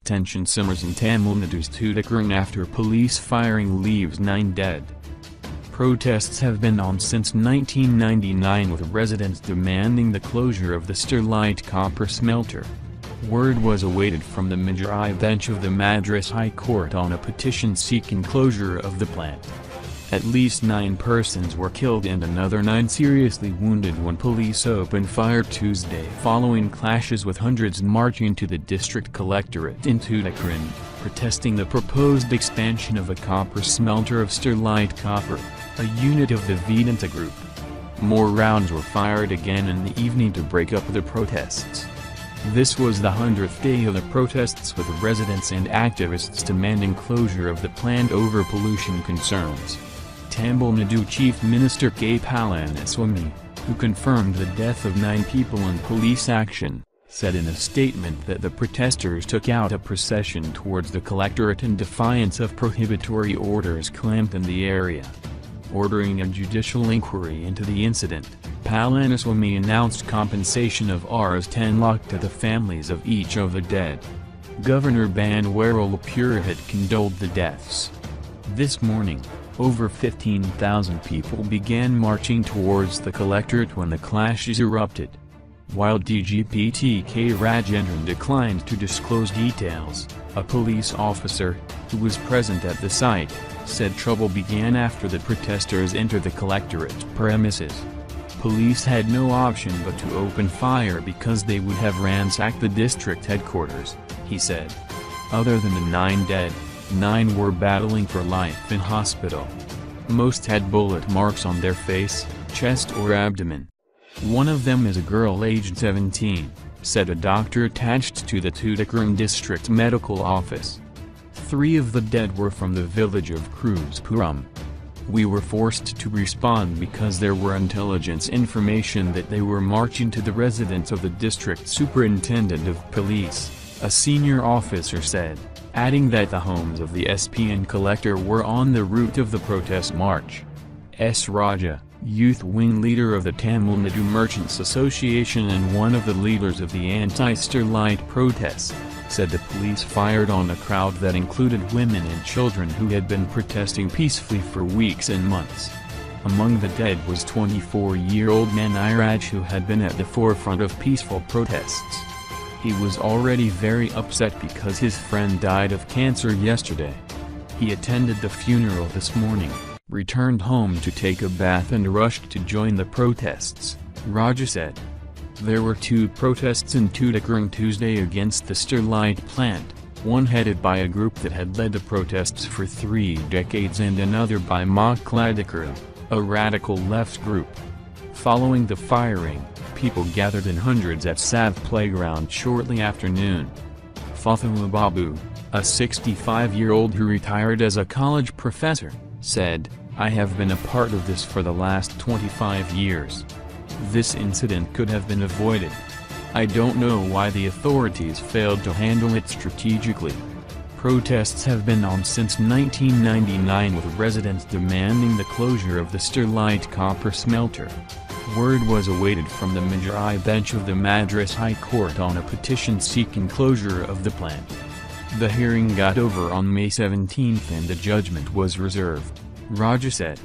Tension simmers in Tamil Nadu's Tuticorin after police firing leaves 9 dead. Protests have been on since 1999 with residents demanding the closure of the Sterlite Copper smelter. Word was awaited from the Madurai bench of the Madras High Court on a petition seeking closure of the plant. At least 9 persons were killed and another 9 seriously wounded when police opened fire Tuesday following clashes with hundreds marching to the district collectorate in Tuticorin, protesting the proposed expansion of a copper smelter of Sterlite Copper, a unit of the Vedanta group. More rounds were fired again in the evening to break up the protests. This was the 100th day of the protests, with residents and activists demanding closure of the plant over pollution concerns. Tamil Nadu Chief Minister K. Palaniswamy, who confirmed the death of 9 people in police action, said in a statement that the protesters took out a procession towards the collectorate in defiance of prohibitory orders clamped in the area. Ordering a judicial inquiry into the incident, Palaniswamy announced compensation of Rs10 lakh to the families of each of the dead. Governor Banwaral Purohit condoled the deaths. This morning, over 15,000 people began marching towards the collectorate when the clashes erupted. While DGP T.K. Rajendran declined to disclose details, a police officer, who was present at the site, said trouble began after the protesters entered the collectorate's premises. Police had no option but to open fire because they would have ransacked the district headquarters, he said. Other than the 9 dead, 9 were battling for life in hospital. Most had bullet marks on their face, chest or abdomen. One of them is a girl aged 17, said a doctor attached to the Tuticorin District Medical Office. 3 of the dead were from the village of Cruzpuram. We were forced to respond because there were intelligence information that they were marching to the residence of the district superintendent of police, a senior officer said, adding that the homes of the SP and collector were on the route of the protest march. S. Raja, youth wing leader of the Tamil Nadu Merchants Association and one of the leaders of the anti-Sterlite protests, said the police fired on a crowd that included women and children who had been protesting peacefully for weeks and months. Among the dead was 24-year-old Madurai, who had been at the forefront of peaceful protests. He was already very upset because his friend died of cancer yesterday. He attended the funeral this morning, returned home to take a bath and rushed to join the protests, Raja said. There were 2 protests in Tuticorin Tuesday against the Sterlite plant, one headed by a group that had led the protests for 3 decades and another by Collectorate, a radical left group. Following the firing, people gathered in hundreds at Sav Playground shortly after noon. Fatima Babu, a 65-year-old who retired as a college professor, said, "I have been a part of this for the last 25 years. This incident could have been avoided. I don't know why the authorities failed to handle it strategically." Protests have been on since 1999 with residents demanding the closure of the Sterlite Copper smelter. Word was awaited from the Madurai bench of the Madras High Court on a petition seeking closure of the plant. The hearing got over on May 17 and the judgment was reserved, Raja said.